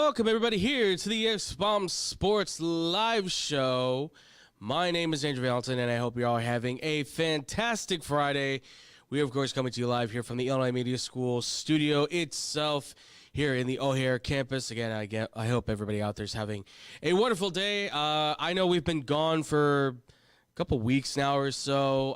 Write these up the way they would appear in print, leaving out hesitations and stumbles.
Welcome, everybody, here to the X-Bomb Sports Live Show. My name is Andrew Valentin, and I hope you're all having a fantastic Friday. We are, of course, coming to you live here from the Illinois Media School studio itself here in the O'Hare campus. Again, I hope everybody out there is having a wonderful day. I know we've been gone for a couple weeks now or so.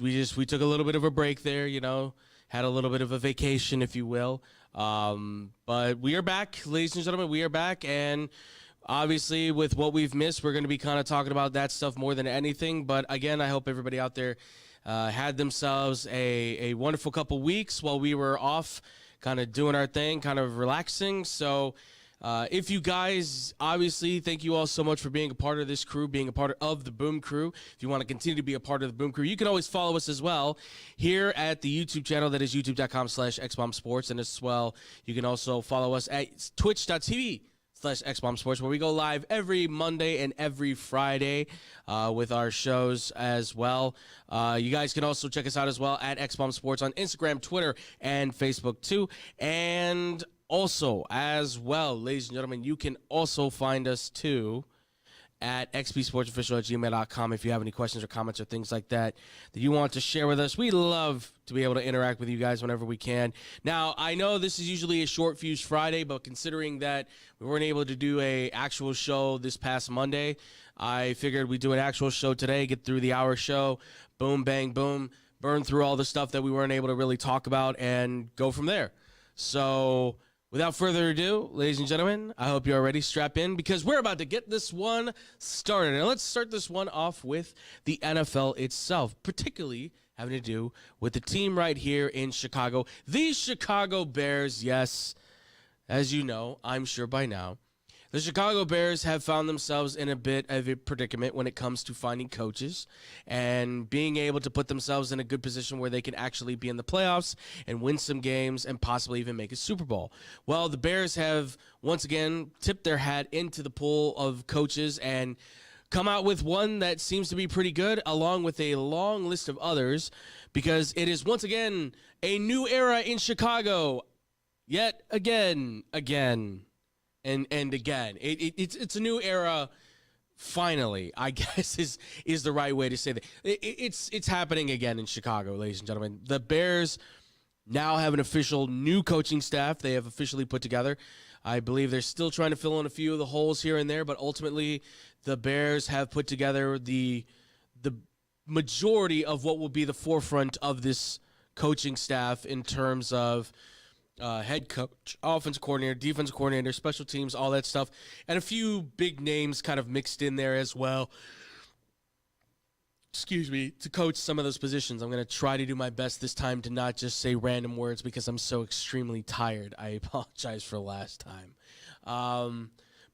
We took a little bit of a break there, had a little bit of a vacation, if you will. But we are back, ladies and gentlemen. We are back, and obviously with what we've missed, we're going to be kind of talking about that stuff more than anything. But again, I hope everybody out there had themselves a wonderful couple weeks while we were off, kind of doing our thing, kind of relaxing. So if you guys, obviously, thank you all so much for being a part of this crew, being a part of the Boom Crew. If you want to continue to be a part of the Boom Crew, you can always follow us as well here at the YouTube channel. That is youtube.com/xbombsports. And as well, you can also follow us at twitch.tv/xbombsports, where we go live every Monday and every Friday with our shows as well. You guys can also check us out as well at xbombsports on Instagram, Twitter, and Facebook too. And also, as well, ladies and gentlemen, you can also find us, too, at xbsportsofficial@gmail.com if you have any questions or comments or things like that you want to share with us. We love to be able to interact with you guys whenever we can. Now, I know this is usually a short fuse Friday, but considering that we weren't able to do an actual show this past Monday, I figured we'd do an actual show today, get through the hour show, boom, bang, boom, burn through all the stuff that we weren't able to really talk about, and go from there. So without further ado, ladies and gentlemen, I hope you're ready. Strap in, because we're about to get this one started. And let's start this one off with the NFL itself, particularly having to do with the team right here in Chicago. The Chicago Bears, yes, as you know, I'm sure by now, the Chicago Bears have found themselves in a bit of a predicament when it comes to finding coaches and being able to put themselves in a good position where they can actually be in the playoffs and win some games and possibly even make a Super Bowl. Well, the Bears have once again tipped their hat into the pool of coaches and come out with one that seems to be pretty good, along with a long list of others, because it is once again a new era in Chicago. Yet again. And again, it's a new era. Finally, I guess is the right way to say that. It's happening again in Chicago, ladies and gentlemen. The Bears now have an official new coaching staff. They have officially put together. I believe they're still trying to fill in a few of the holes here and there, but ultimately, the Bears have put together the majority of what will be the forefront of this coaching staff in terms of head coach, offensive coordinator, defensive coordinator, special teams, all that stuff, and a few big names kind of mixed in there as well. Excuse me, to coach some of those positions. I'm going to try to do my best this time to not just say random words because I'm so extremely tired. I apologize for last time.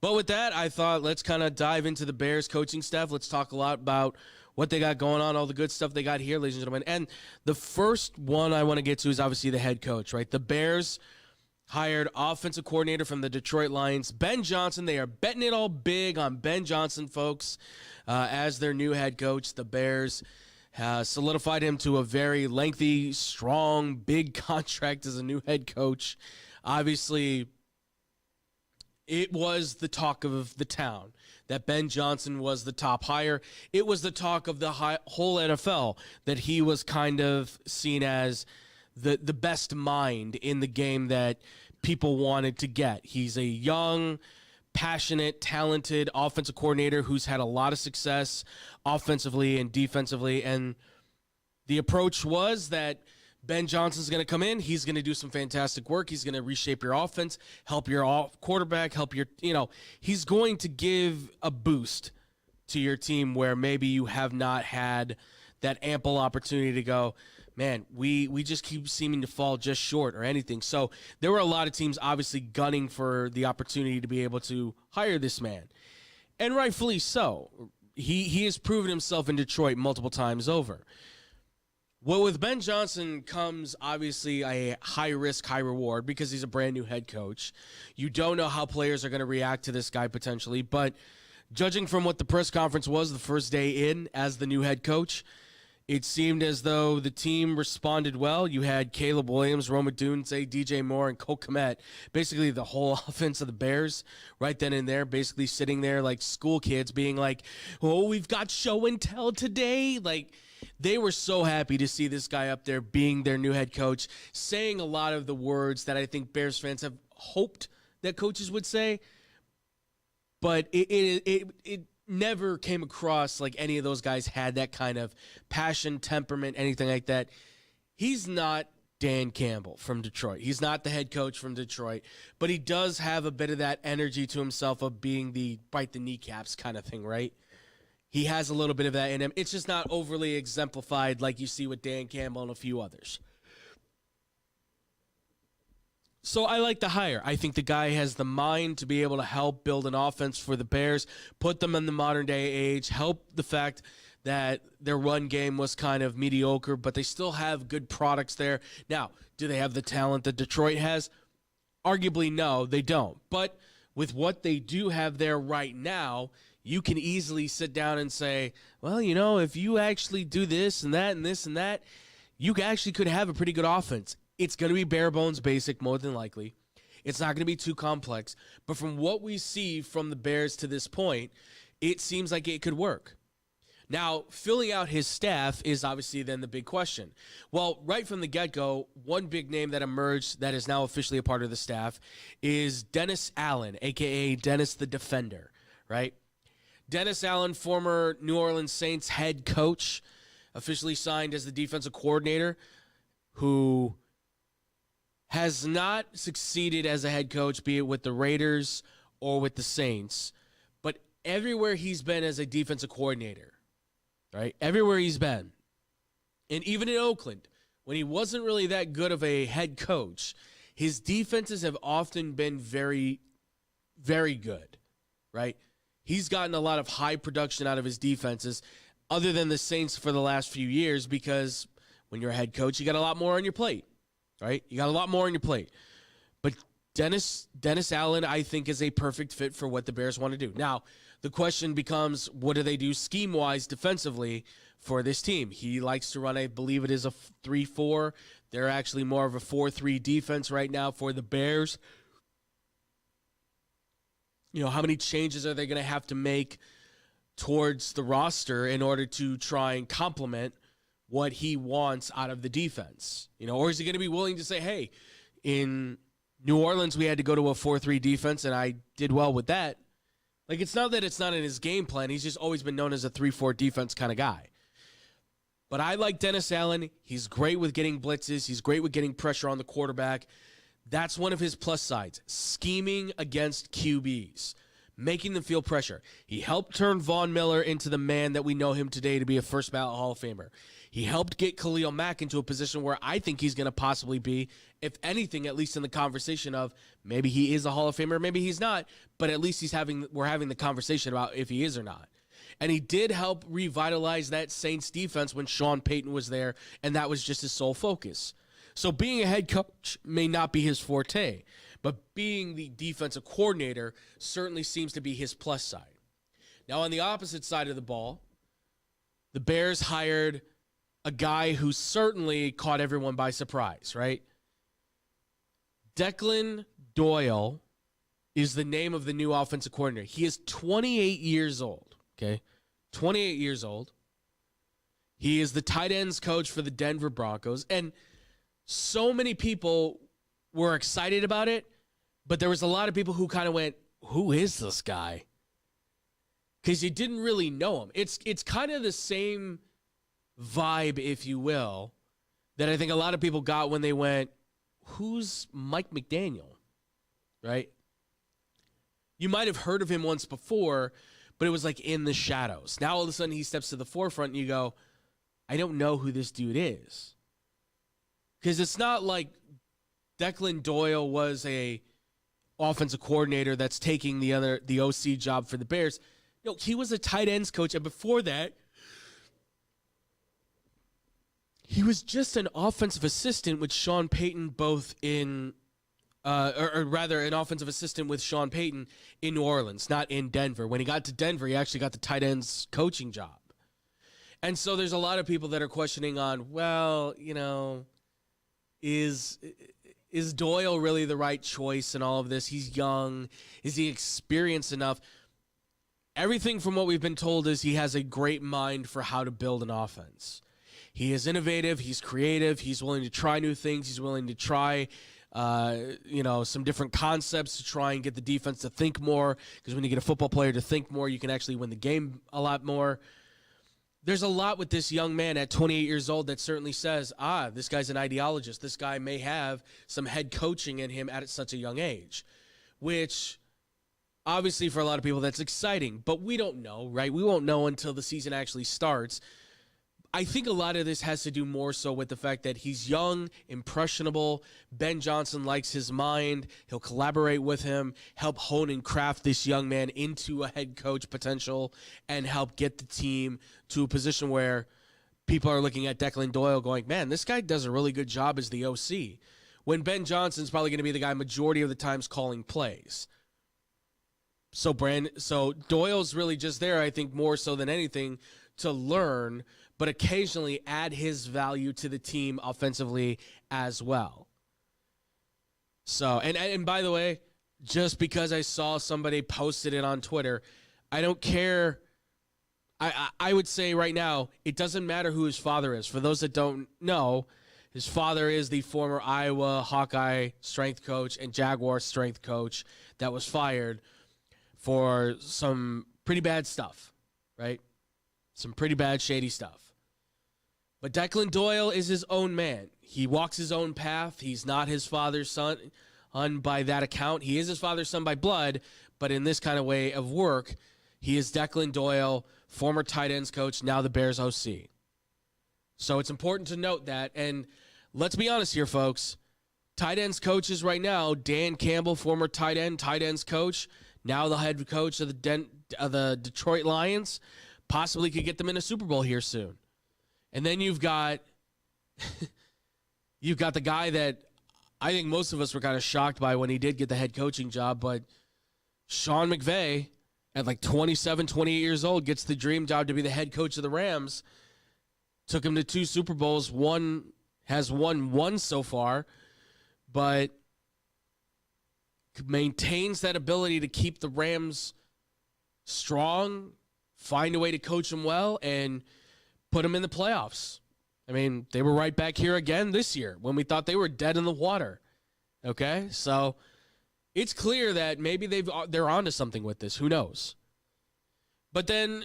But with that, I thought let's kind of dive into the Bears coaching staff. Let's talk a lot about what they got going on, all the good stuff they got here, ladies and gentlemen. And the first one I want to get to is obviously the head coach, right? The Bears hired offensive coordinator from the Detroit Lions, Ben Johnson. They are betting it all big on Ben Johnson, folks, as their new head coach. The Bears solidified him to a very lengthy, strong, big contract as a new head coach. Obviously, it was the talk of the town that Ben Johnson was the top hire. It was the talk of the whole NFL that he was kind of seen as the best mind in the game that people wanted to get. He's a young, passionate, talented offensive coordinator who's had a lot of success offensively and defensively. And the approach was that Ben Johnson's going to come in. He's going to do some fantastic work. He's going to reshape your offense, help your quarterback, help your, he's going to give a boost to your team where maybe you have not had that ample opportunity to go, man, we just keep seeming to fall just short or anything. So there were a lot of teams obviously gunning for the opportunity to be able to hire this man. And rightfully so. He has proven himself in Detroit multiple times over. Well, with Ben Johnson comes obviously a high risk, high reward because he's a brand new head coach. You don't know how players are going to react to this guy potentially, but judging from what the press conference was the first day in as the new head coach, It seemed as though the team responded well. You had Caleb Williams, Roma Dunze, DJ Moore, and Cole Kmet, basically the whole offense of the Bears right then and there, basically sitting there like school kids being like, oh, we've got show and tell today. Like, they were so happy to see this guy up there being their new head coach, saying a lot of the words that I think Bears fans have hoped that coaches would say. But it never came across like any of those guys had that kind of passion, temperament, anything like that. He's not Dan Campbell from Detroit. He's not the head coach from Detroit, but he does have a bit of that energy to himself of being the bite the kneecaps kind of thing, right? He has a little bit of that in him. It's just not overly exemplified like you see with Dan Campbell and a few others. So I like the hire. I think the guy has the mind to be able to help build an offense for the Bears, put them in the modern day age, help the fact that their run game was kind of mediocre, but they still have good products there. Now, do they have the talent that Detroit has? Arguably, no, they don't. But with what they do have there right now, you can easily sit down and say, well, you know, if you actually do this and that and this and that, you actually could have a pretty good offense. It's going to be bare bones basic, more than likely. It's not going to be too complex. But from what we see from the Bears to this point, it seems like it could work. Now, filling out his staff is obviously then the big question. Well, right from the get-go, one big name that emerged that is now officially a part of the staff is Dennis Allen, a.k.a. Dennis the Defender, right? Dennis Allen, former New Orleans Saints head coach, officially signed as the defensive coordinator, who has not succeeded as a head coach, be it with the Raiders or with the Saints, but everywhere he's been as a defensive coordinator, right? Everywhere he's been. And even in Oakland, when he wasn't really that good of a head coach, his defenses have often been very, very good, right? He's gotten a lot of high production out of his defenses, other than the Saints for the last few years, because when you're a head coach, you got a lot more on your plate. Right? You got a lot more on your plate. But Dennis Allen, I think, is a perfect fit for what the Bears want to do. Now, the question becomes, what do they do scheme-wise defensively for this team? He likes to run, I believe it is a 3-4. They're actually more of a 4-3 defense right now for the Bears. You know, how many changes are they going to have to make towards the roster in order to try and complement what he wants out of the defense? You know, or is he going to be willing to say, hey, in New Orleans, we had to go to a 4-3 defense, and I did well with that. Like, it's not that it's not in his game plan. He's just always been known as a 3-4 defense kind of guy. But I like Dennis Allen. He's great with getting blitzes. He's great with getting pressure on the quarterback. That's one of his plus sides, scheming against QBs, making them feel pressure. He helped turn Von Miller into the man that we know him today to be a first ballot Hall of Famer. He helped get Khalil Mack into a position where I think he's going to possibly be, if anything, at least in the conversation of maybe he is a Hall of Famer, maybe he's not, but at least we're having the conversation about if he is or not. And he did help revitalize that Saints defense when Sean Payton was there, and that was just his sole focus. So being a head coach may not be his forte, but being the defensive coordinator certainly seems to be his plus side. Now, on the opposite side of the ball, the Bears hired a guy who certainly caught everyone by surprise, right? Declan Doyle is the name of the new offensive coordinator. He is 28 years old, okay? 28 years old. He is the tight ends coach for the Denver Broncos, and so many people were excited about it, but there was a lot of people who kind of went, who is this guy? Because you didn't really know him. It's kind of the same vibe, if you will, that I think a lot of people got when they went, who's Mike McDaniel, right? You might have heard of him once before, but it was like in the shadows. Now all of a sudden he steps to the forefront and you go, I don't know who this dude is. Because it's not like Declan Doyle was a offensive coordinator that's taking the OC job for the Bears. No, he was a tight ends coach, and before that, he was just an offensive assistant with Sean Payton, both in, or rather, an offensive assistant with Sean Payton in New Orleans, not in Denver. When he got to Denver, he actually got the tight ends coaching job. And so there's a lot of people that are questioning on, well, is Doyle really the right choice in all of this? He's young. Is he experienced enough? Everything from what we've been told is he has a great mind for how to build an offense. He is innovative. He's creative. He's willing to try new things. He's willing to try, some different concepts to try and get the defense to think more. Because when you get a football player to think more, you can actually win the game a lot more. There's a lot with this young man at 28 years old that certainly says, this guy's an ideologist. This guy may have some head coaching in him at such a young age, which obviously for a lot of people that's exciting, but we don't know, right? We won't know until the season actually starts. I think a lot of this has to do more so with the fact that he's young, impressionable. Ben Johnson likes his mind. He'll collaborate with him, help hone and craft this young man into a head coach potential, and help get the team to a position where people are looking at Declan Doyle going, man, this guy does a really good job as the OC, when Ben Johnson's probably going to be the guy majority of the times calling plays. So Doyle's really just there, I think, more so than anything, to learn, but occasionally add his value to the team offensively as well. So, and by the way, just because I saw somebody posted it on Twitter, I don't care. I would say right now, it doesn't matter who his father is. For those that don't know, his father is the former Iowa Hawkeye strength coach and Jaguar strength coach that was fired for some pretty bad stuff, right? Some pretty bad, shady stuff. But Declan Doyle is his own man. He walks his own path. He's not his father's son by that account. He is his father's son by blood, but in this kind of way of work, he is Declan Doyle, former tight ends coach, now the Bears OC. So it's important to note that. And let's be honest here, folks. Tight ends coaches right now, Dan Campbell, former tight ends coach, now the head coach of the Detroit Lions, possibly could get them in a Super Bowl here soon. And then you've got the guy that I think most of us were kind of shocked by when he did get the head coaching job, but Sean McVay at like 27, 28 years old gets the dream job to be the head coach of the Rams. Took him to 2 Super Bowls. Has won one so far, but maintains that ability to keep the Rams strong, find a way to coach them well, and put them in the playoffs. I mean, they were right back here again this year when we thought they were dead in the water. Okay? So it's clear that maybe they're onto something with this. Who knows? But then,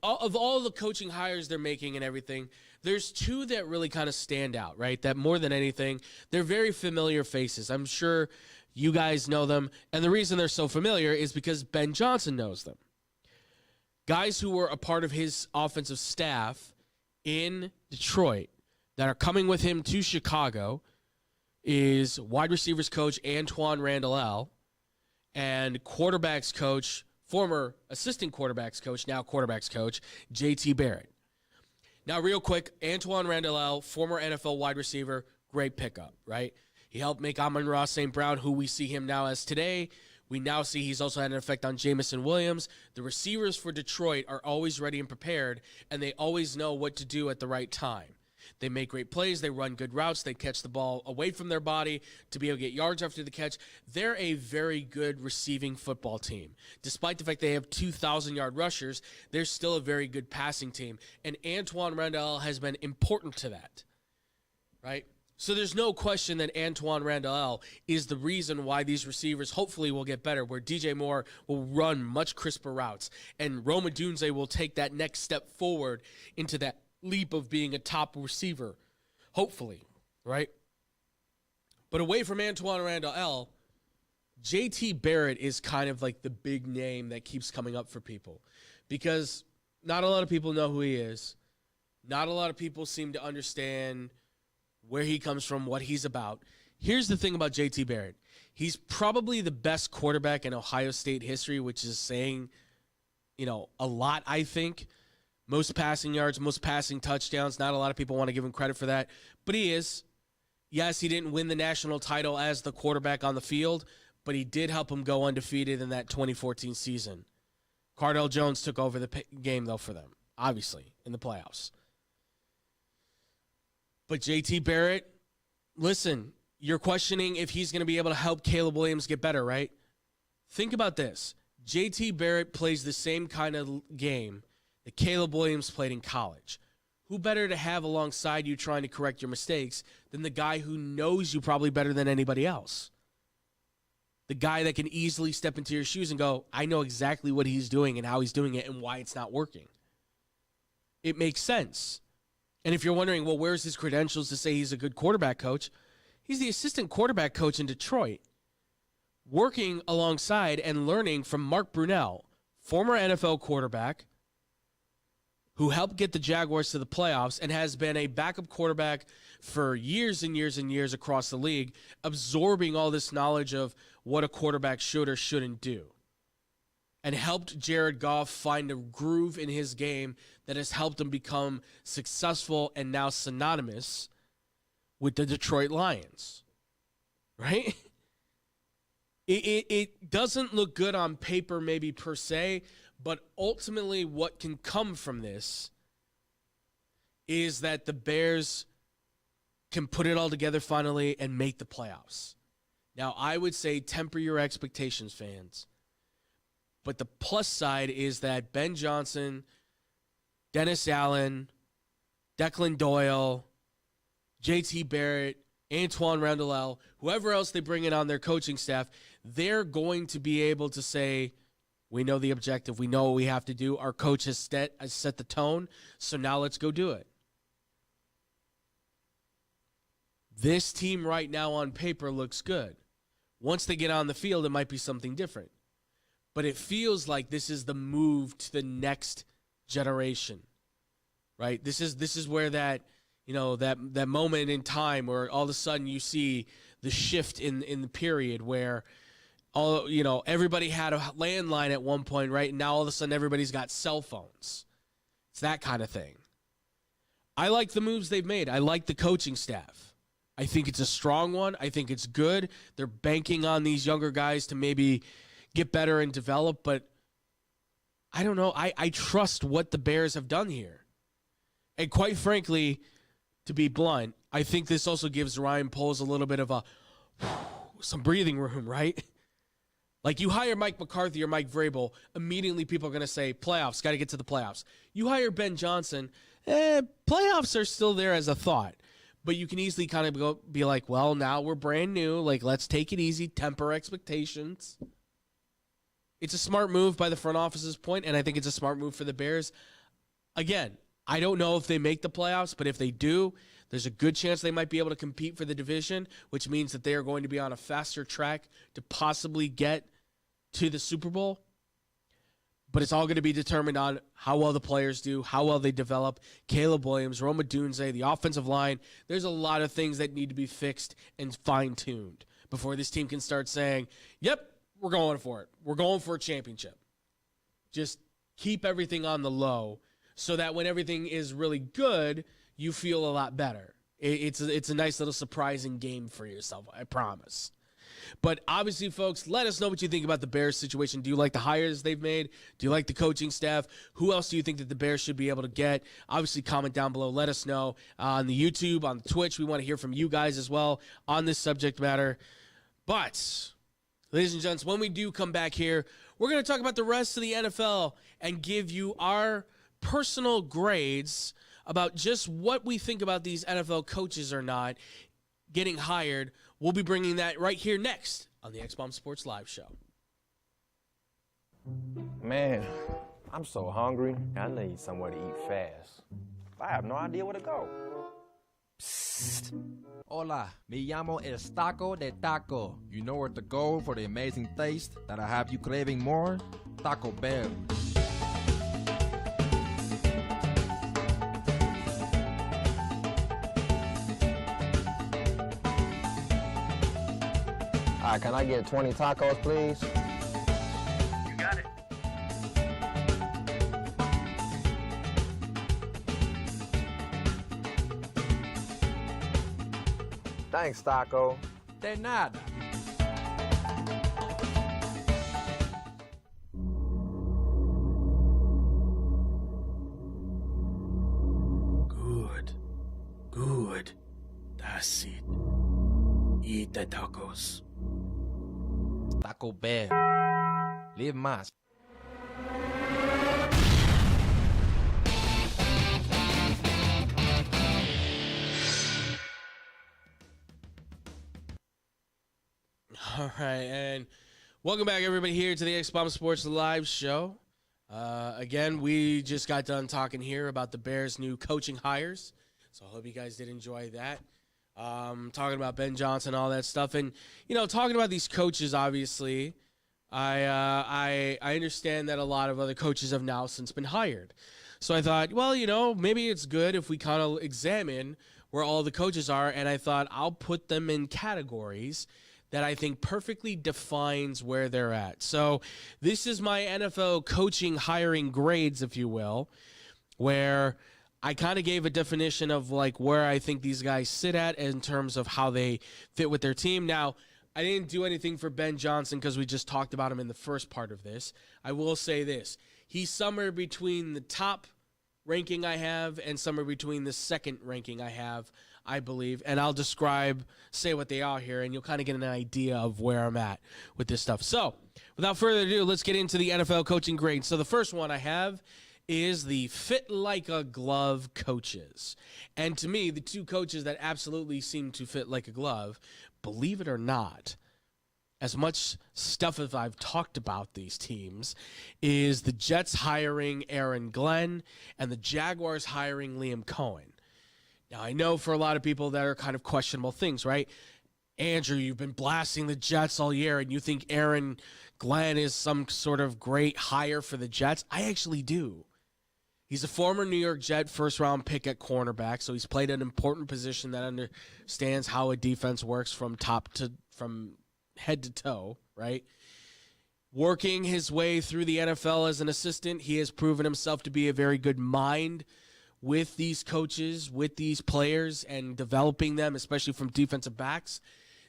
of all the coaching hires they're making and everything, there's 2 that really kind of stand out, right? That more than anything, they're very familiar faces. I'm sure you guys know them. And the reason they're so familiar is because Ben Johnson knows them. Guys who were a part of his offensive staff in Detroit that are coming with him to Chicago is wide receivers coach Antoine Randall and quarterbacks coach, former assistant quarterbacks coach, now quarterbacks coach, J.T. Barrett. Now, real quick, Antoine Randall, former NFL wide receiver, great pickup, right? He helped make Amon-Ra St. Brown, who we see him now as today. We now see he's also had an effect on Jamison Williams. The receivers for Detroit are always ready and prepared, and they always know what to do at the right time. They make great plays. They run good routes. They catch the ball away from their body to be able to get yards after the catch. They're a very good receiving football team. Despite the fact they have 2,000-yard rushers, they're still a very good passing team. And Antoine Randall has been important to that, right? So there's no question that Antoine Randall is the reason why these receivers hopefully will get better, where DJ Moore will run much crisper routes, and Rome Odunze will take that next step forward into that leap of being a top receiver, hopefully, right? But away from Antoine Randall, J.T. Barrett is kind of like the big name that keeps coming up for people, because not a lot of people know who he is. Not a lot of people seem to understand where he comes from, what he's about. Here's the thing about J.T. Barrett. He's probably the best quarterback in Ohio State history, which is saying, a lot, I think. Most passing yards, most passing touchdowns. Not a lot of people want to give him credit for that, but he is. Yes, he didn't win the national title as the quarterback on the field, but he did help him go undefeated in that 2014 season. Cardell Jones took over the game, though, for them. obviously, in the playoffs. But JT Barrett, listen, you're questioning if he's going to be able to help Caleb Williams get better, right? Think about this. JT Barrett plays the same kind of game that Caleb Williams played in college. Who better to have alongside you trying to correct your mistakes than the guy who knows you probably better than anybody else? The guy that can easily step into your shoes and go, I know exactly what he's doing and how he's doing it and why it's not working. It makes sense. And if you're wondering, well, where's his credentials to say he's a good quarterback coach? He's the assistant quarterback coach in Detroit, working alongside and learning from Mark Brunell, former NFL quarterback, who helped get the Jaguars to the playoffs and has been a backup quarterback for years and years and years across the league, absorbing all this knowledge of what a quarterback should or shouldn't do, and helped Jared Goff find a groove in his game that has helped him become successful and now synonymous with the Detroit Lions, right? It doesn't look good on paper maybe per se, but ultimately what can come from this is that the Bears can put it all together finally and make the playoffs. Now, I would say temper your expectations, fans. But the plus side is that Ben Johnson, Dennis Allen, Declan Doyle, JT Barrett, Antoine Randall, whoever else they bring in on their coaching staff, they're going to be able to say, we know the objective. We know what we have to do. Our coach has set the tone, so now let's go do it. This team right now on paper looks good. Once they get on the field, it might be something different. But it feels like this is the move to the next generation, right? This is where that, that moment in time where all of a sudden you see the shift in the period where everybody had a landline at one point, right? And now all of a sudden everybody's got cell phones. It's that kind of thing. I like the moves they've made. I like the coaching staff. I think it's a strong one. I think it's good. They're banking on these younger guys to maybe get better and develop, but I don't know. I trust what the Bears have done here. And quite frankly, to be blunt, I think this also gives Ryan Poles a little bit of some breathing room, right? Like you hire Mike McCarthy or Mike Vrabel, immediately people are going to say, playoffs, got to get to the playoffs. You hire Ben Johnson, playoffs are still there as a thought. But you can easily kind of be like, well, now we're brand new. Like, let's take it easy, temper expectations. It's a smart move by the front office's point, and I think it's a smart move for the Bears. Again, I don't know if they make the playoffs, but if they do, there's a good chance they might be able to compete for the division, which means that they are going to be on a faster track to possibly get to the Super Bowl. But it's all going to be determined on how well the players do, how well they develop. Caleb Williams, Rome Odunze, the offensive line. There's a lot of things that need to be fixed and fine-tuned before this team can start saying, yep, we're going for it. We're going for a championship. Just keep everything on the low so that when everything is really good, you feel a lot better. It's a nice little surprising game for yourself, I promise. But obviously, folks, let us know what you think about the Bears situation. Do you like the hires they've made? Do you like the coaching staff? Who else do you think that the Bears should be able to get? Obviously, comment down below. Let us know on the YouTube, on the Twitch. We want to hear from you guys as well on this subject matter. But, ladies and gents, when we do come back here, we're going to talk about the rest of the NFL and give you our personal grades about just what we think about these NFL coaches or not getting hired. We'll be bringing that right here next on the X-Bomb Sports Live Show. Man, I'm so hungry. I need somewhere to eat fast. I have no idea where to go. Psst. Hola, me llamo El Taco de Taco. You know where to go for the amazing taste that'll have you craving more? Taco Bell. All right, can I get 20 tacos, please? You got it. Thanks, Taco. De nada. That's it. Eat the tacos. Taco Bell. Live más. All right, and welcome back, everybody, here to the X-Bomb Sports Live show. Again, we just got done talking here about the Bears' new coaching hires, so I hope you guys did enjoy that. Talking about Ben Johnson, all that stuff, and talking about these coaches. Obviously, I understand that a lot of other coaches have now since been hired. So I thought, well, maybe it's good if we kind of examine where all the coaches are, and I thought I'll put them in categories that I think perfectly defines where they're at. So this is my NFL coaching hiring grades, if you will, where I kind of gave a definition of like where I think these guys sit at in terms of how they fit with their team. Now, I didn't do anything for Ben Johnson because we just talked about him in the first part of this. I will say this. He's somewhere between the top ranking I have and somewhere between the second ranking I have, I believe, and I'll say what they are here, and you'll kind of get an idea of where I'm at with this stuff. So, without further ado, let's get into the NFL coaching grades. So the first one I have is the fit like a glove coaches. And to me, the two coaches that absolutely seem to fit like a glove, believe it or not, as much stuff as I've talked about these teams, is the Jets hiring Aaron Glenn and the Jaguars hiring Liam Cohen. Now, I know for a lot of people that are kind of questionable things, right? Andrew, you've been blasting the Jets all year, and you think Aaron Glenn is some sort of great hire for the Jets? I actually do. He's a former New York Jet first-round pick at cornerback, so he's played an important position that understands how a defense works from head to toe, right? Working his way through the NFL as an assistant, he has proven himself to be a very good mind with these coaches, with these players, and developing them, especially from defensive backs.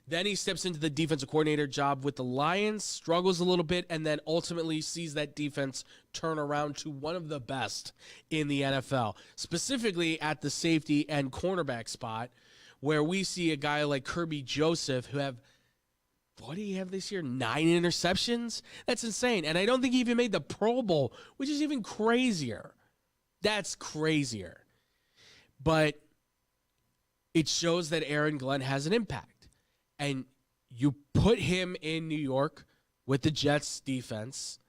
Then he steps into the defensive coordinator job with the Lions, struggles a little bit, and then ultimately sees that defense turn around to one of the best in the NFL, specifically at the safety and cornerback spot, where we see a guy like Kirby Joseph who what do you have this year? 9 interceptions? That's insane. And I don't think he even made the Pro Bowl, which is even crazier. That's crazier. But it shows that Aaron Glenn has an impact. And you put him in New York with the Jets defense,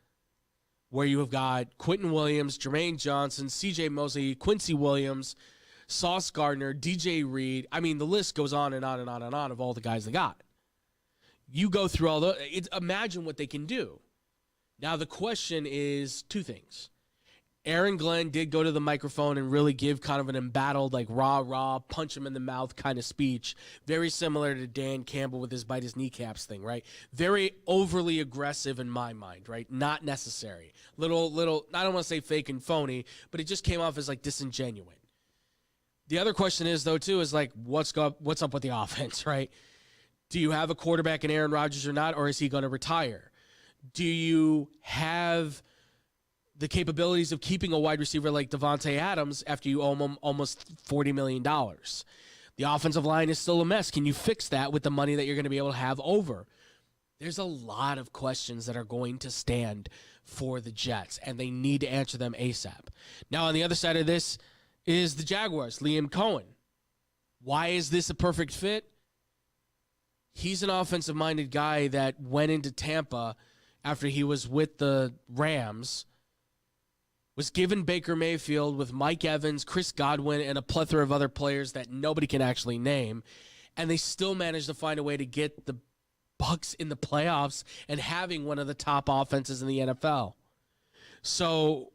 where you have got Quentin Williams, Jermaine Johnson, C.J. Mosley, Quincy Williams, Sauce Gardner, DJ Reed. I mean, the list goes on and on and on and on of all the guys they got. You go through all those. Imagine what they can do. Now, the question is two things. Aaron Glenn did go to the microphone and really give kind of an embattled, like rah, punch him in the mouth kind of speech. Very similar to Dan Campbell with his bite his kneecaps thing, right? Very overly aggressive in my mind, right? Not necessary. Little, I don't want to say fake and phony, but it just came off as like disingenuous. The other question is, though, too, is like, what's up with the offense, right? Do you have a quarterback in Aaron Rodgers or not, or is he going to retire? Do you have the capabilities of keeping a wide receiver like Devontae Adams after you owe him almost $40 million? The offensive line is still a mess. Can you fix that with the money that you're going to be able to have over? There's a lot of questions that are going to stand for the Jets, and they need to answer them ASAP. Now, on the other side of this is the Jaguars, Liam Cohen. Why is this a perfect fit? He's an offensive-minded guy that went into Tampa after he was with the Rams, was given Baker Mayfield with Mike Evans, Chris Godwin, and a plethora of other players that nobody can actually name, and they still managed to find a way to get the Bucs in the playoffs and having one of the top offenses in the NFL. So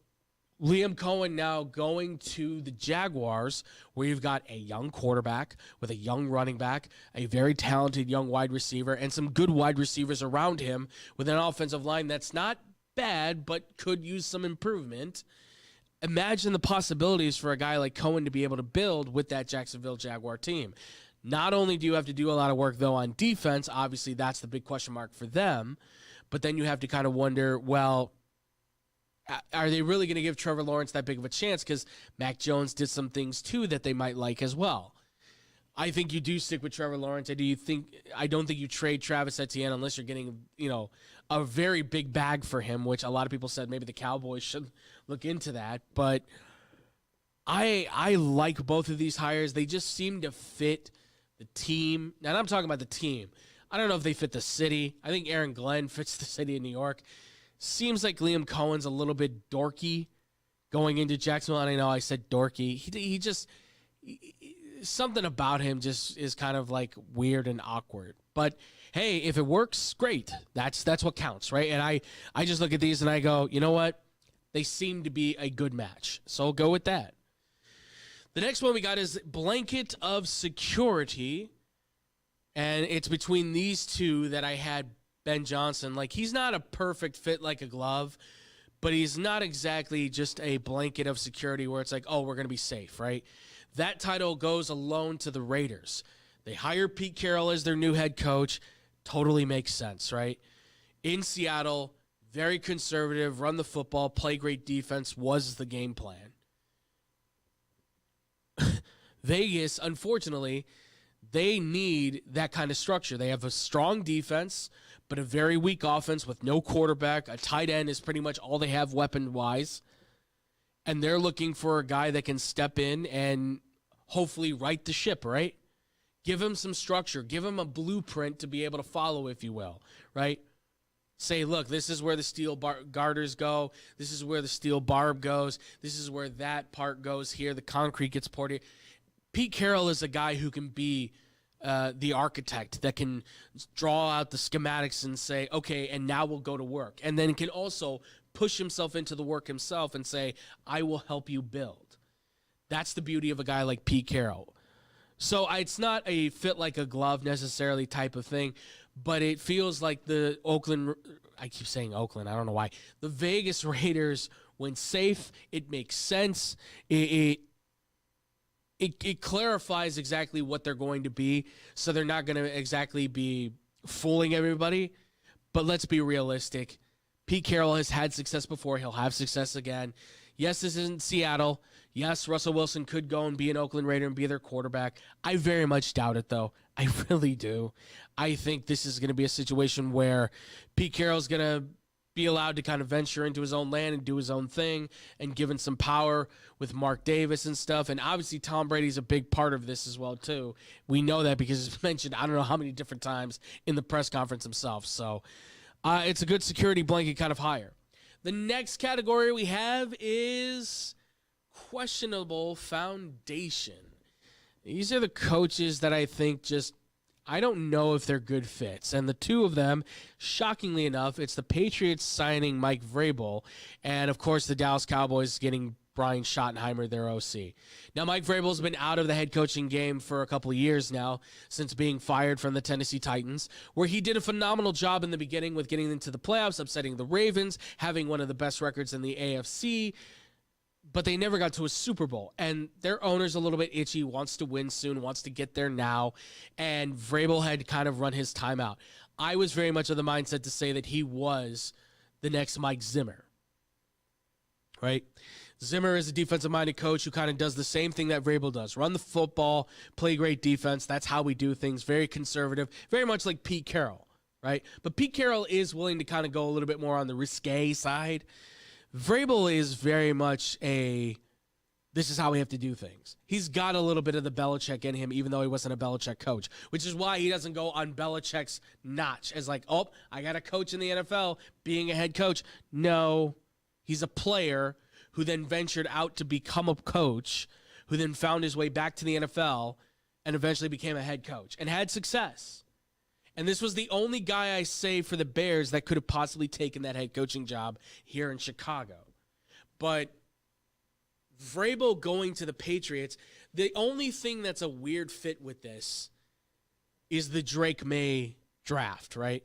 Liam Cohen now going to the Jaguars, where you've got a young quarterback with a young running back, a very talented young wide receiver, and some good wide receivers around him with an offensive line that's not bad but could use some improvement. Imagine the possibilities for a guy like Cohen to be able to build with that Jacksonville Jaguar team. Not only do you have to do a lot of work, though, on defense, obviously that's the big question mark for them, but then you have to kind of wonder, well, are they really going to give Trevor Lawrence that big of a chance? Because Mac Jones did some things, too, that they might like as well. I think you do stick with Trevor Lawrence. I don't think you trade Travis Etienne unless you're getting, a very big bag for him, which a lot of people said maybe the Cowboys should look into that. But I like both of these hires. They just seem to fit the team. And I'm talking about the team. I don't know if they fit the city. I think Aaron Glenn fits the city of New York. Seems like Liam Cohen's a little bit dorky going into Jacksonville. And I know I said dorky. He just something about him just is kind of like weird and awkward. But hey, if it works, great. That's what counts, right? And I just look at these and I go, you know what? They seem to be a good match. So I'll go with that. The next one we got is blanket of security. And it's between these two that I had Ben Johnson. Like, he's not a perfect fit like a glove, but he's not exactly just a blanket of security where it's like, oh, we're going to be safe, right? That title goes alone to the Raiders. They hire Pete Carroll as their new head coach. Totally makes sense, right? In Seattle, very conservative, run the football, play great defense was the game plan. Vegas, unfortunately, they need that kind of structure. They have a strong defense, but a very weak offense with no quarterback. A tight end is pretty much all they have weapon-wise. And they're looking for a guy that can step in and hopefully right the ship, right? Give him some structure. Give him a blueprint to be able to follow, if you will, right? Say, look, this is where the steel garters go. This is where the steel barb goes. This is where that part goes here. The concrete gets poured here. Pete Carroll is a guy who can be the architect that can draw out the schematics and say, okay, and now we'll go to work. And then can also push himself into the work himself and say, I will help you build. That's the beauty of a guy like Pete Carroll. So it's not a fit like a glove necessarily type of thing, but it feels like the Oakland, I keep saying Oakland, I don't know why. The Vegas Raiders, when safe, it makes sense. It clarifies exactly what they're going to be, so they're not going to exactly be fooling everybody. But let's be realistic. Pete Carroll has had success before. He'll have success again. Yes, this isn't Seattle. Yes, Russell Wilson could go and be an Oakland Raider and be their quarterback. I very much doubt it, though. I really do. I think this is going to be a situation where Pete Carroll's going to be allowed to kind of venture into his own land and do his own thing and given some power with Mark Davis and stuff. And obviously Tom Brady's a big part of this as well, too. We know that because it's mentioned I don't know how many different times in the press conference himself. So it's a good security blanket kind of hire. The next category we have is questionable foundation. These are the coaches that I think just, I don't know if they're good fits. And the two of them, shockingly enough, it's the Patriots signing Mike Vrabel, and, of course, the Dallas Cowboys getting Brian Schottenheimer, their OC. Now, Mike Vrabel's been out of the head coaching game for a couple of years now, since being fired from the Tennessee Titans, where he did a phenomenal job in the beginning with getting into the playoffs, upsetting the Ravens, having one of the best records in the AFC, but they never got to a Super Bowl. And their owner's a little bit itchy, wants to win soon, wants to get there now, and Vrabel had kind of run his time out. I was very much of the mindset to say that he was the next Mike Zimmer, right? Zimmer is a defensive-minded coach who kind of does the same thing that Vrabel does. Run the football, play great defense. That's how we do things. Very conservative, very much like Pete Carroll, right? But Pete Carroll is willing to kind of go a little bit more on the risque side. Vrabel is very much this is how we have to do things. He's got a little bit of the Belichick in him, even though he wasn't a Belichick coach, which is why he doesn't go on Belichick's notch as like, oh, I got a coach in the NFL being a head coach. No, he's a player who then ventured out to become a coach, who then found his way back to the NFL and eventually became a head coach and had success. And this was the only guy I say for the Bears that could have possibly taken that head coaching job here in Chicago. But Vrabel going to the Patriots, the only thing that's a weird fit with this is the Drake May draft, right?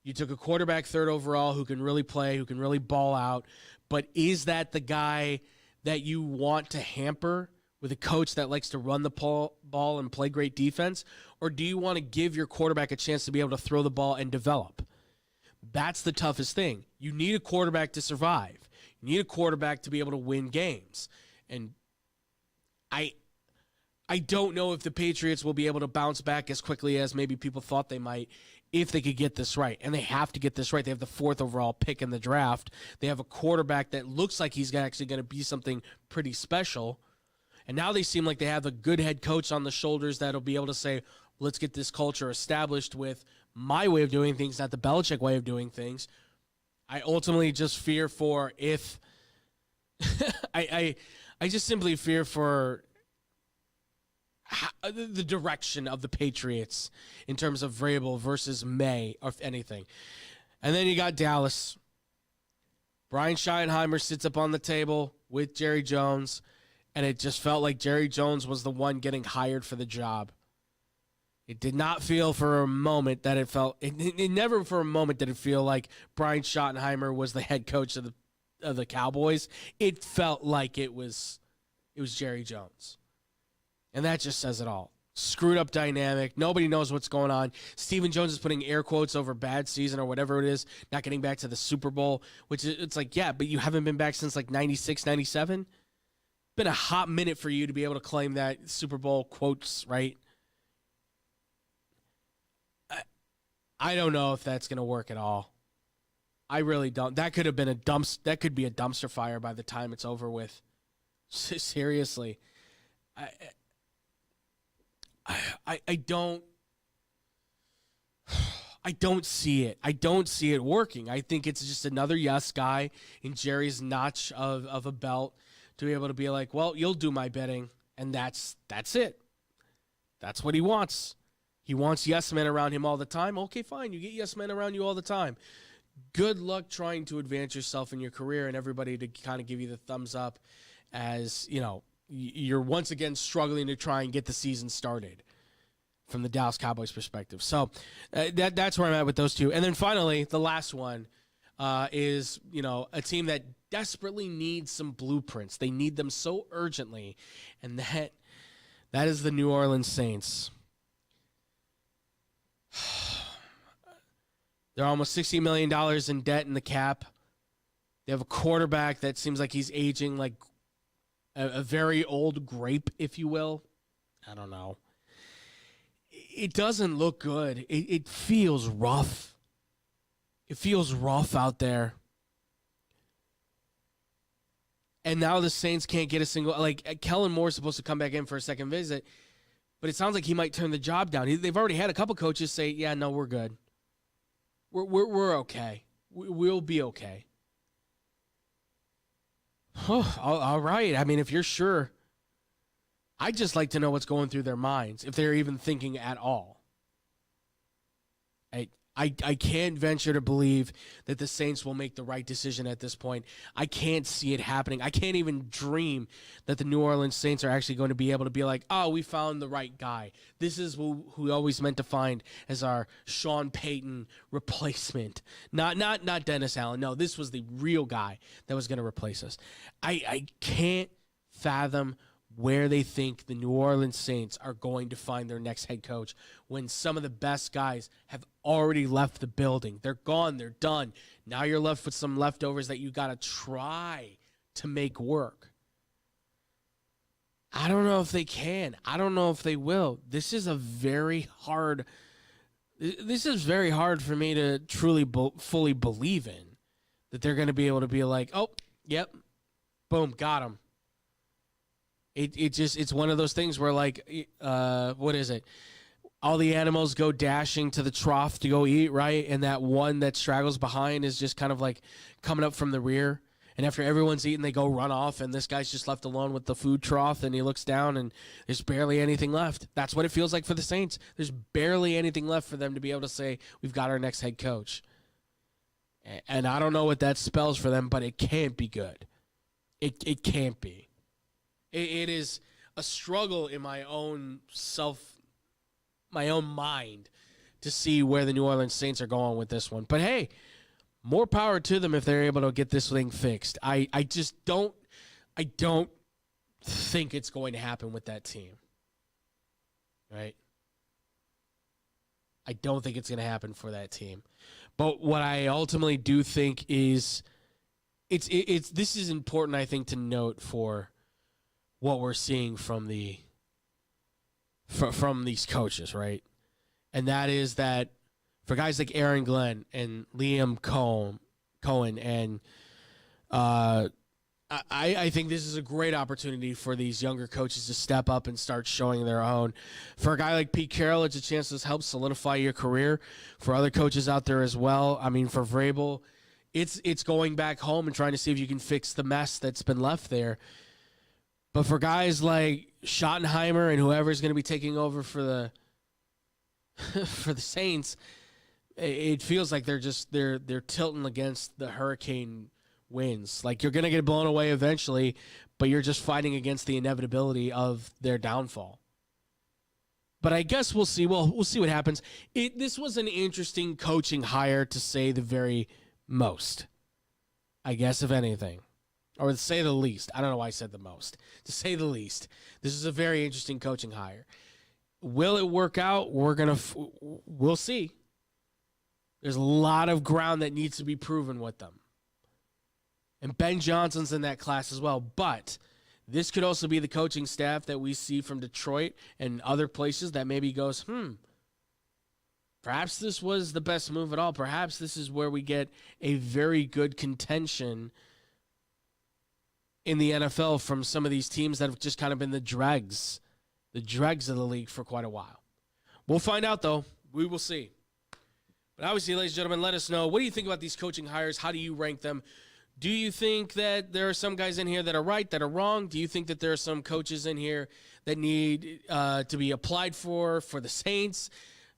You took a quarterback third overall who can really play, who can really ball out, but is that the guy that you want to hamper with a coach that likes to run the ball and play great defense? Or do you want to give your quarterback a chance to be able to throw the ball and develop? That's the toughest thing. You need a quarterback to survive. You need a quarterback to be able to win games. And I don't know if the Patriots will be able to bounce back as quickly as maybe people thought they might if they could get this right. And they have to get this right. They have the 4th overall pick in the draft. They have a quarterback that looks like he's actually going to be something pretty special. And now they seem like they have a good head coach on the shoulders that'll be able to say, let's get this culture established with my way of doing things, not the Belichick way of doing things. I ultimately just fear for if I just simply fear for the direction of the Patriots in terms of Vrabel versus May, or if anything. And then you got Dallas. Brian Schottenheimer sits up on the table with Jerry Jones, and it just felt like Jerry Jones was the one getting hired for the job. It did not feel for a moment that it never for a moment did it feel like Brian Schottenheimer was the head coach of the Cowboys. It felt like it was Jerry Jones. And that just says it all. Screwed up dynamic. Nobody knows what's going on. Stephen Jones is putting air quotes over bad season or whatever it is, not getting back to the Super Bowl, which it's like, yeah, but you haven't been back since like 96, 97. Been a hot minute for you to be able to claim that Super Bowl quotes, right? I don't know if that's going to work at all. I really don't. That could be a dumpster fire by the time it's over with. Seriously. I don't see it. I don't see it working. I think it's just another yes guy in Jerry's notch of a belt to be able to be like, well, you'll do my betting, and that's it. That's what he wants. He wants yes men around him all the time. Okay, fine. You get yes men around you all the time. Good luck trying to advance yourself in your career and everybody to kind of give you the thumbs up as, you know, you're once again struggling to try and get the season started from the Dallas Cowboys perspective. So that's where I'm at with those two. And then finally, the last one is, you know, a team that desperately needs some blueprints. They need them so urgently, and that is the New Orleans Saints. They're almost $60 million in debt in the cap. They have a quarterback that seems like he's aging like a very old grape, if you will. I don't know. It doesn't look good. It feels rough. It feels rough out there. And now the Saints can't get a single... Like, Kellen Moore's supposed to come back in for a second visit, but it sounds like he might turn the job down. They've already had a couple coaches say, yeah, no, we're good. We're okay. We'll be okay. All right. I mean, if you're sure, I'd just like to know what's going through their minds, if they're even thinking at all. I can't venture to believe that the Saints will make the right decision at this point. I can't see it happening. I can't even dream that the New Orleans Saints are actually going to be able to be like, oh, we found the right guy. This is who we always meant to find as our Sean Payton replacement. Not Dennis Allen. No, this was the real guy that was going to replace us. I can't fathom where they think the New Orleans Saints are going to find their next head coach when some of the best guys have already left the building. They're gone. They're done. Now you're left with some leftovers that you got to try to make work. I don't know if they can. I don't know if they will. This is very hard for me to truly fully believe in, that they're going to be able to be like, oh, yep, boom, got him. It's one of those things where, like, what is it? All the animals go dashing to the trough to go eat, right? And that one that straggles behind is just kind of like coming up from the rear. And after everyone's eaten, they go run off, and this guy's just left alone with the food trough, and he looks down, and there's barely anything left. That's what it feels like for the Saints. There's barely anything left for them to be able to say, we've got our next head coach. And I don't know what that spells for them, but it can't be good. It can't be. It is a struggle in my own mind to see where the New Orleans Saints are going with this one. But hey, more power to them if they're able to get this thing fixed. I don't think it's going to happen with that team. Right? I don't think it's going to happen for that team. But what I ultimately do think is this is important, I think, to note for what we're seeing from the from these coaches, right? And that is that for guys like Aaron Glenn and Liam Cohen and I think this is a great opportunity for these younger coaches to step up and start showing their own. For a guy like Pete Carroll, it's a chance to help solidify your career. For other coaches out there as well, I mean, for Vrabel, it's going back home and trying to see if you can fix the mess that's been left there. But for guys like Schottenheimer and whoever's going to be taking over for the for the Saints, it feels like they're tilting against the hurricane winds. Like, you're going to get blown away eventually, but you're just fighting against the inevitability of their downfall. But I guess we'll see. We'll see what happens. This was an interesting coaching hire, to say the very most, I guess, if anything. Or to say the least. I don't know why I said the most. To say the least. This is a very interesting coaching hire. Will it work out? We'll see. There's a lot of ground that needs to be proven with them. And Ben Johnson's in that class as well. But this could also be the coaching staff that we see from Detroit and other places that maybe goes, perhaps this was the best move at all. Perhaps this is where we get a very good contention in the NFL from some of these teams that have just kind of been the dregs of the league for quite a while. We'll find out, though. We will see. But obviously, ladies and gentlemen, let us know. What do you think about these coaching hires? How do you rank them? Do you think that there are some guys in here that are right, that are wrong? Do you think that there are some coaches in here that need to be applied for the Saints?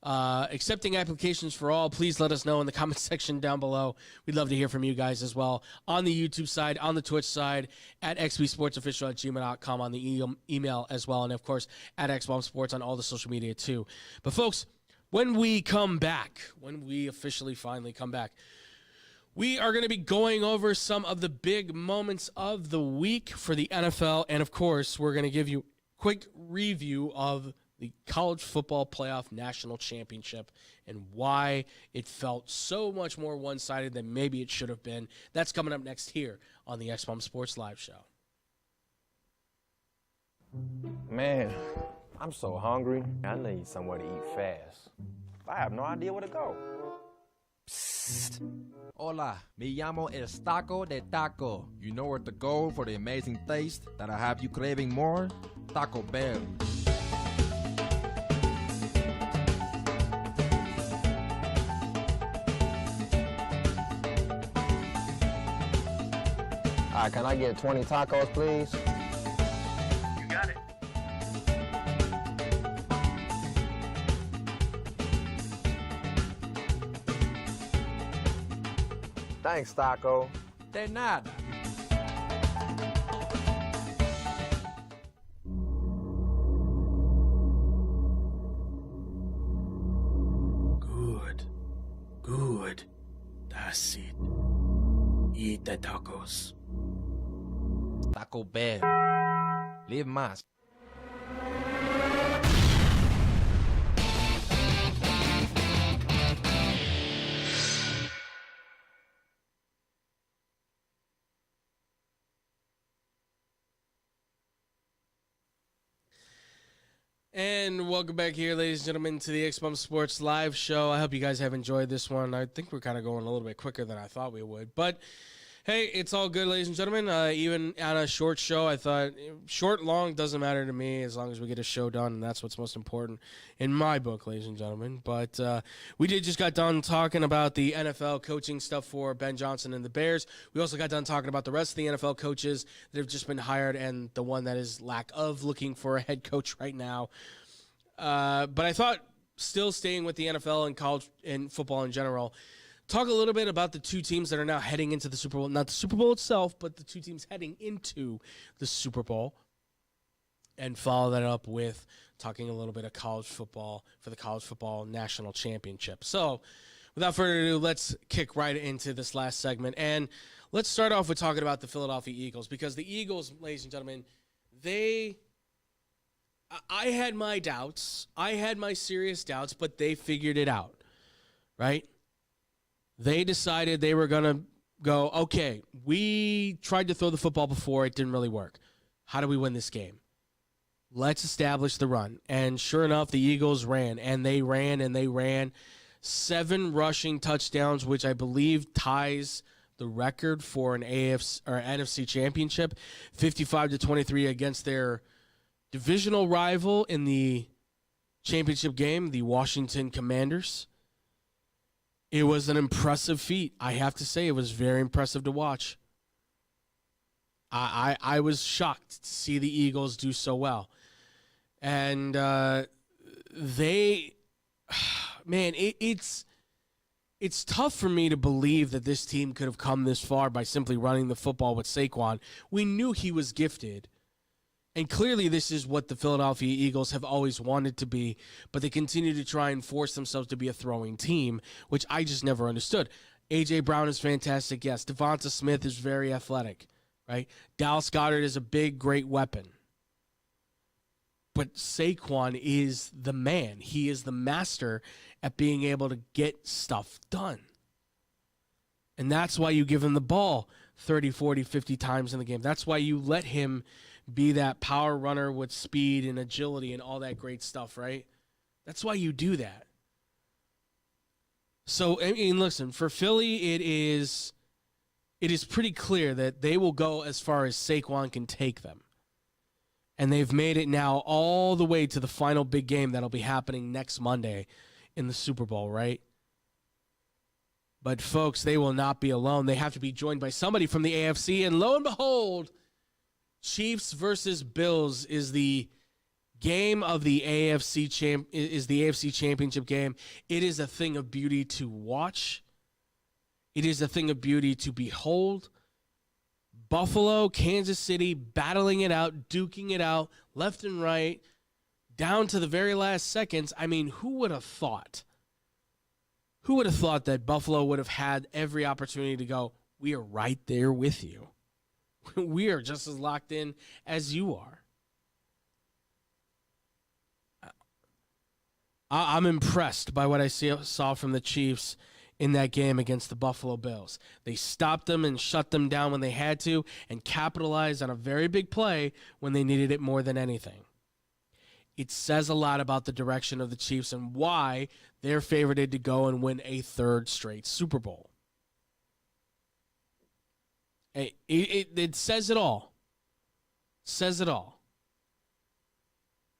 Accepting applications for all. Please let us know in the comment section down below. We'd love to hear from you guys as well on the YouTube side, on the Twitch side, at xbsportsofficial@gmail.com, on the email as well, and of course at xbombsports on all the social media too. But folks, when we come back, when we officially finally come back, we are going to be going over some of the big moments of the week for the NFL, and of course we're going to give you a quick review of the College Football Playoff National Championship and why it felt so much more one-sided than maybe it should have been. That's coming up next here on the X-Bomb Sports Live Show. Man, I'm so hungry. I need somewhere to eat fast. I have no idea where to go. Psst. Hola, me llamo El Taco de Taco. You know where to go for the amazing taste that'll have you craving more? Taco Bell. All right, can I get 20 tacos, please? You got it. Thanks, Taco. De nada. Good. That's it. Eat the tacos. Taco Bell. Live más. And welcome back here, ladies and gentlemen, to the X-Bomb Sports Live Show. I hope you guys have enjoyed this one. I think we're kind of going a little bit quicker than I thought we would. But, hey, it's all good, ladies and gentlemen. Even on a short show, I thought short, long, doesn't matter to me as long as we get a show done, and that's what's most important in my book, ladies and gentlemen. But we just got done talking about the NFL coaching stuff for Ben Johnson and the Bears. We also got done talking about the rest of the NFL coaches that have just been hired and the one that is lack of looking for a head coach right now. But I thought, still staying with the NFL and college and football in general, talk a little bit about the two teams that are now heading into the Super Bowl. Not the Super Bowl itself, but the two teams heading into the Super Bowl. And follow that up with talking a little bit of college football for the College Football National Championship. So, without further ado, let's kick right into this last segment. And let's start off with talking about the Philadelphia Eagles. Because the Eagles, ladies and gentlemen, I had my doubts. I had my serious doubts, but they figured it out, right? They decided they were going to go, okay, we tried to throw the football before. It didn't really work. How do we win this game? let's establish the run. And sure enough, the Eagles ran, and they ran, and they ran. 7 rushing touchdowns, which I believe ties the record for an AFC or NFC championship, 55-23 against their divisional rival in the championship game, the Washington Commanders. It was an impressive feat. I have to say, it was very impressive to watch. I was shocked to see the Eagles do so well. And it's tough for me to believe that this team could have come this far by simply running the football with Saquon. We knew he was gifted. And clearly this is what the Philadelphia Eagles have always wanted to be, but they continue to try and force themselves to be a throwing team, which I just never understood. A.J. Brown is fantastic, yes. Devonta Smith is very athletic, right? Dallas Goedert is a big, great weapon. But Saquon is the man. He is the master at being able to get stuff done. And that's why you give him the ball 30, 40, 50 times in the game. That's why you let him be that power runner with speed and agility and all that great stuff, right? That's why you do that. So, I mean, listen, for Philly, it is pretty clear that they will go as far as Saquon can take them. And they've made it now all the way to the final big game that'll be happening next Monday in the Super Bowl, right? But, folks, they will not be alone. They have to be joined by somebody from the AFC. And lo and behold, Chiefs versus Bills is the game of the AFC Championship game. It is a thing of beauty to watch. It is a thing of beauty to behold. Buffalo, Kansas City, battling it out, duking it out, left and right, down to the very last seconds. I mean, who would have thought? Who would have thought that Buffalo would have had every opportunity to go, we are right there with you. We are just as locked in as you are. I'm impressed by what I saw from the Chiefs in that game against the Buffalo Bills. They stopped them and shut them down when they had to and capitalized on a very big play when they needed it more than anything. It says a lot about the direction of the Chiefs and why they're favored to go and win a 3rd straight Super Bowl. It says it all. Says it all.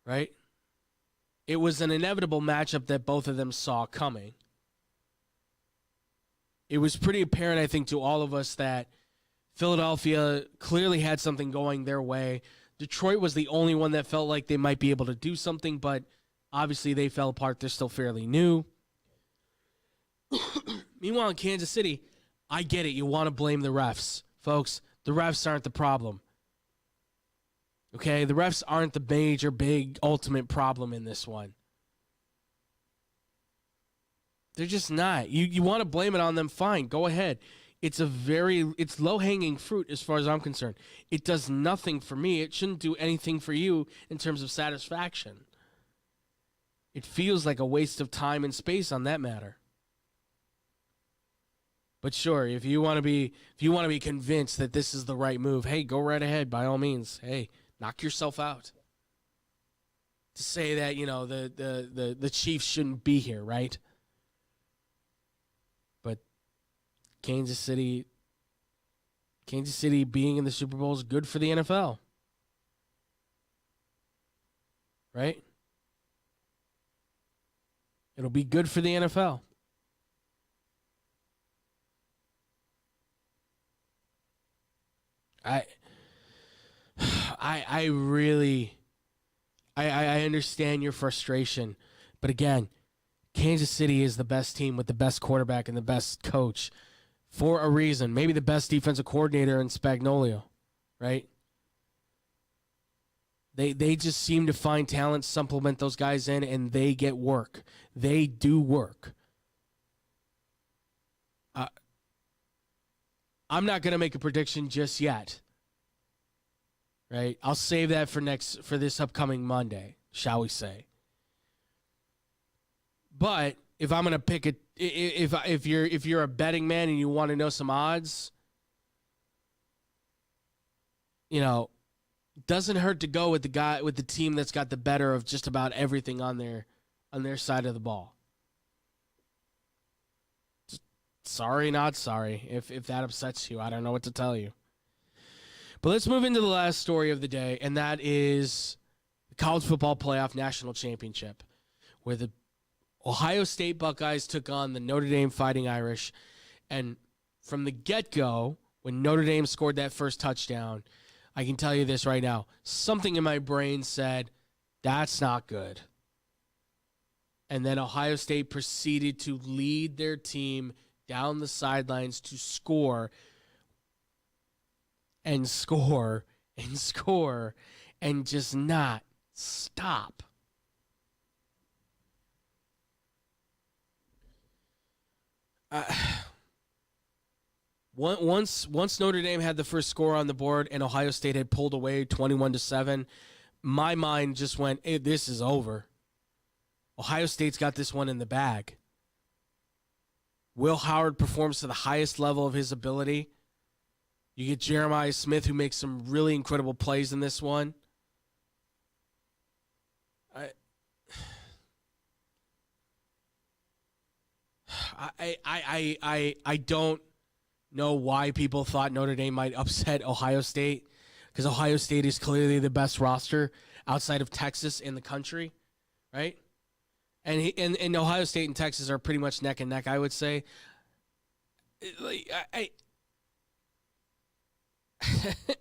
Right? It was an inevitable matchup that both of them saw coming. It was pretty apparent, I think, to all of us that Philadelphia clearly had something going their way. Detroit was the only one that felt like they might be able to do something, but obviously they fell apart. They're still fairly new. Meanwhile, in Kansas City, I get it. You want to blame the refs. Folks, the refs aren't the problem. Okay? The refs aren't the major, big, ultimate problem in this one. They're just not. You want to blame it on them, fine. Go ahead. It's low-hanging fruit as far as I'm concerned. It does nothing for me. It shouldn't do anything for you in terms of satisfaction. It feels like a waste of time and space on that matter. But sure, if you want to be convinced that this is the right move, hey, go right ahead by all means. Hey, knock yourself out. To say that, the Chiefs shouldn't be here, right? But Kansas City being in the Super Bowl is good for the NFL. Right? It'll be good for the NFL. I really understand your frustration, but again, Kansas City is the best team with the best quarterback and the best coach for a reason. Maybe the best defensive coordinator in Spagnuolo, right? They just seem to find talent, supplement those guys in, and they get work. They do work. I'm not going to make a prediction just yet. Right? I'll save that for this upcoming Monday, shall we say. But if I'm going to pick it, if you're a betting man and you want to know some odds, doesn't hurt to go with the team that's got the better of just about everything on their side of the ball. Just sorry, not sorry. If that upsets you, I don't know what to tell you. But let's move into the last story of the day, and that is the College Football Playoff National Championship, where the Ohio State Buckeyes took on the Notre Dame Fighting Irish. And from the get-go, when Notre Dame scored that first touchdown, I can tell you this right now. Something in my brain said, that's not good. And then Ohio State proceeded to lead their team down the sidelines to score and score and score and just not stop. Once Notre Dame had the first score on the board and Ohio State had pulled away 21-7, my mind just went, hey, this is over. Ohio State's got this one in the bag. Will Howard performs to the highest level of his ability. You get Jeremiah Smith, who makes some really incredible plays in this one. I don't know why people thought Notre Dame might upset Ohio State, because Ohio State is clearly the best roster outside of Texas in the country, right? And Ohio State and Texas are pretty much neck and neck, I would say.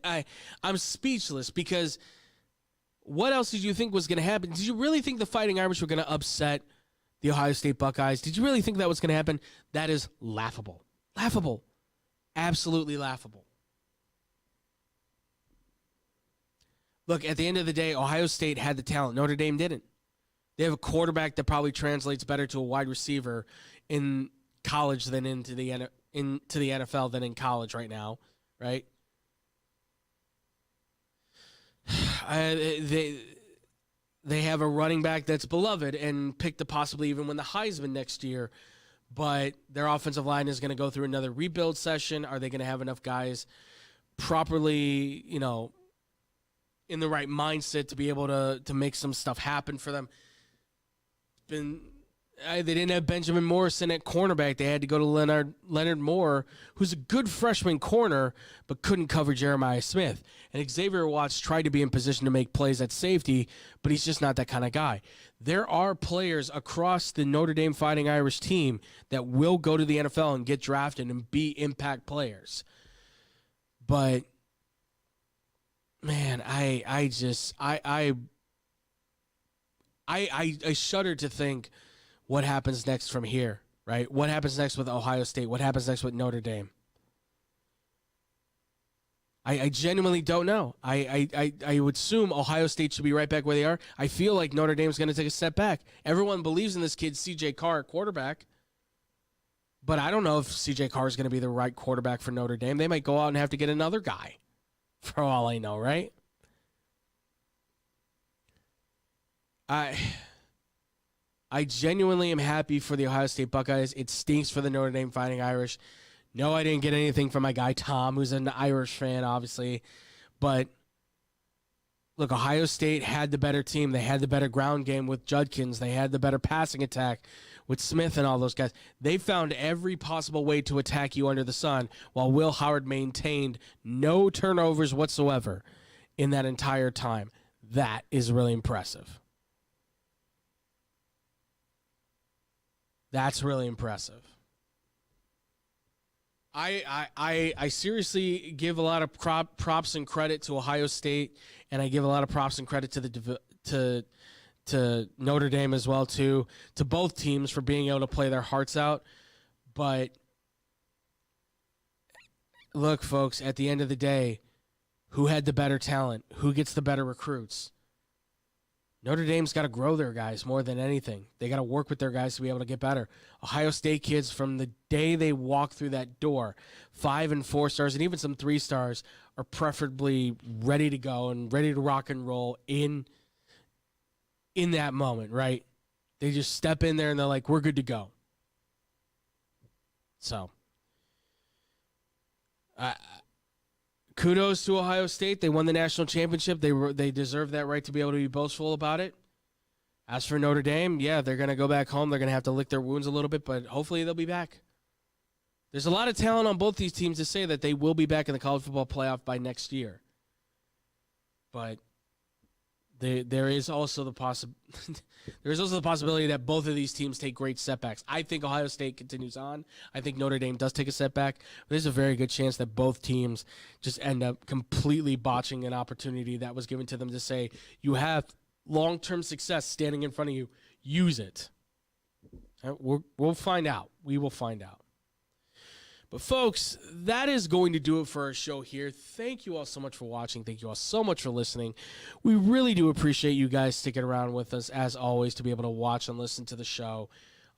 I'm speechless, because what else did you think was going to happen? Did you really think the Fighting Irish were going to upset the Ohio State Buckeyes? Did you really think that was going to happen? That is laughable. Laughable. Absolutely laughable. Look, at the end of the day, Ohio State had the talent. Notre Dame didn't. They have a quarterback that probably translates better to a wide receiver in college than into the NFL than in college right now, right? They have a running back that's beloved and picked to possibly even win the Heisman next year, but their offensive line is going to go through another rebuild session. Are they going to have enough guys properly, in the right mindset to be able to make some stuff happen for them? They didn't have Benjamin Morrison at cornerback. They had to go to Leonard Moore, who's a good freshman corner, but couldn't cover Jeremiah Smith. And Xavier Watts tried to be in position to make plays at safety, but he's just not that kind of guy. There are players across the Notre Dame Fighting Irish team that will go to the NFL and get drafted and be impact players. But, man, I shudder to think what happens next from here, right? What happens next with Ohio State? What happens next with Notre Dame? I genuinely don't know. I would assume Ohio State should be right back where they are. I feel like Notre Dame's going to take a step back. Everyone believes in this kid, C.J. Carr, at quarterback. But I don't know if C.J. Carr is going to be the right quarterback for Notre Dame. They might go out and have to get another guy, for all I know, right? I genuinely am happy for the Ohio State Buckeyes. It stinks for the Notre Dame Fighting Irish. No, I didn't get anything from my guy Tom, who's an Irish fan, obviously. But, look, Ohio State had the better team. They had the better ground game with Judkins. They had the better passing attack with Smith and all those guys. They found every possible way to attack you under the sun, while Will Howard maintained no turnovers whatsoever in that entire time. That is really impressive. That's really impressive. I seriously give a lot of props and credit to Ohio State, and I give a lot of props and credit to Notre Dame as well too, to both teams for being able to play their hearts out. But look, folks, at the end of the day, who had the better talent? Who gets the better recruits? Notre Dame's got to grow their guys more than anything. They got to work with their guys to be able to get better. Ohio State kids, from the day they walk through that door, 5 and 4 stars and even some 3 stars, are preferably ready to go and ready to rock and roll in that moment, right? They just step in there and they're like, we're good to go. So, kudos to Ohio State. They won the national championship. They deserve that right to be able to be boastful about it. As for Notre Dame, yeah, they're going to go back home. They're going to have to lick their wounds a little bit, but hopefully they'll be back. There's a lot of talent on both these teams to say that they will be back in the college football playoff by next year. But there is also the possibility that both of these teams take great setbacks. I think Ohio State continues on. I think Notre Dame does take a setback. But there's a very good chance that both teams just end up completely botching an opportunity that was given to them to say, you have long-term success standing in front of you. Use it. We'll find out. We will find out. But, folks, that is going to do it for our show here. Thank you all so much for watching. Thank you all so much for listening. We really do appreciate you guys sticking around with us, as always, to be able to watch and listen to the show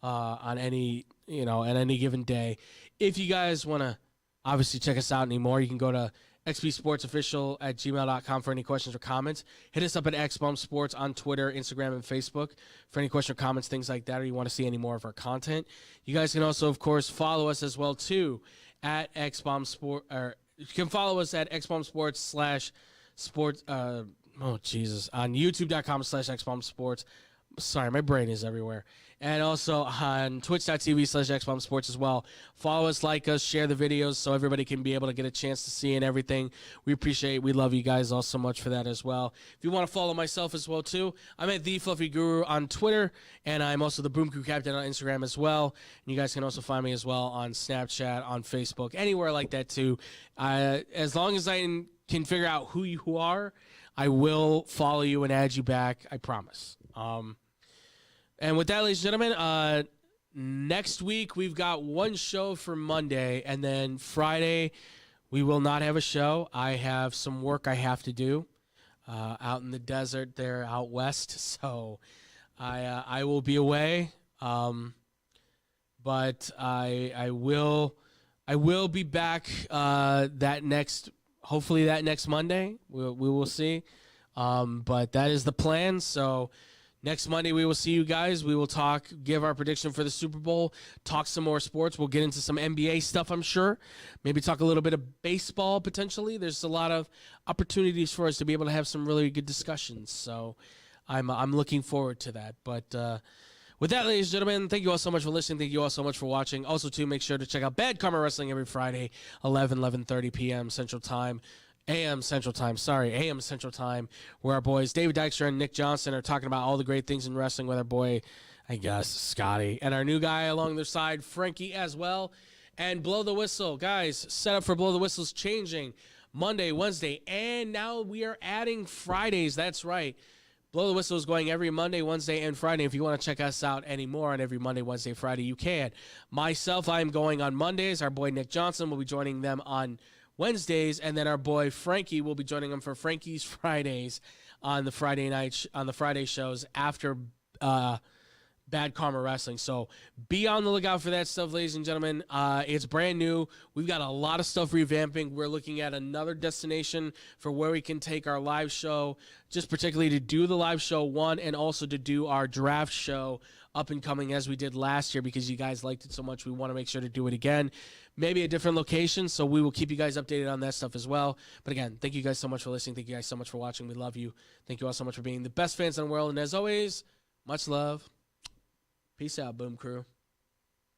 on any, at any given day. If you guys want to obviously check us out anymore, you can go to xbsportsofficial@gmail.com for any questions or comments. Hit us up at xbombsports on Twitter, Instagram, and Facebook for any questions or comments, things like that, or you want to see any more of our content. You guys can also, of course, follow us as well, too, at xbombsport, or you can follow us at xbombsports/sports, on youtube.com/xbombsports. Sorry, my brain is everywhere. And also on twitch.tv/xbombsports as well. Follow us, like us, share the videos so everybody can be able to get a chance to see and everything. We appreciate it. We love you guys all so much for that as well. If you want to follow myself as well, too, I'm at The Fluffy Guru on Twitter, and I'm also the Boom Crew Captain on Instagram as well. And you guys can also find me as well on Snapchat, on Facebook, anywhere like that, too. As long as I can figure out who you are, I will follow you and add you back. I promise. And with that, ladies and gentlemen, next week we've got one show for Monday, and then Friday we will not have a show. I have some work I have to do out in the desert there out west, so I will be away. But I will be back hopefully that next Monday. We will see. But that is the plan, so next Monday, we will see you guys. We will talk, give our prediction for the Super Bowl, talk some more sports. We'll get into some NBA stuff, I'm sure. Maybe talk a little bit of baseball, potentially. There's a lot of opportunities for us to be able to have some really good discussions. So I'm looking forward to that. But with that, ladies and gentlemen, thank you all so much for listening. Thank you all so much for watching. Also, too, make sure to check out Bad Karma Wrestling every Friday, 11:30 p.m. Central Time. AM Central Time, where our boys David Dykstra and Nick Johnson are talking about all the great things in wrestling with our boy, I guess, Scotty, and our new guy along their side, Frankie, as well. And Blow the Whistle. Guys, set up for Blow the Whistle's changing Monday, Wednesday, and now we are adding Fridays. That's right. Blow the Whistle is going every Monday, Wednesday, and Friday. If you want to check us out anymore on every Monday, Wednesday, Friday, you can. Myself, I am going on Mondays. Our boy Nick Johnson will be joining them on Wednesdays, and then our boy Frankie will be joining them for Frankie's Fridays on the Friday night on the Friday shows after Bad Karma Wrestling. So be on the lookout for that stuff, ladies and gentlemen. It's brand new. We've got a lot of stuff revamping. We're looking at another destination for where we can take our live show, just particularly to do the live show one, and also to do our draft show up and coming as we did last year, because you guys liked it so much. We want to make sure to do it again. Maybe a different location, so we will keep you guys updated on that stuff as well. But again, thank you guys so much for listening. Thank you guys so much for watching. We love you. Thank you all so much for being the best fans in the world. And as always, much love. Peace out, Boom Crew.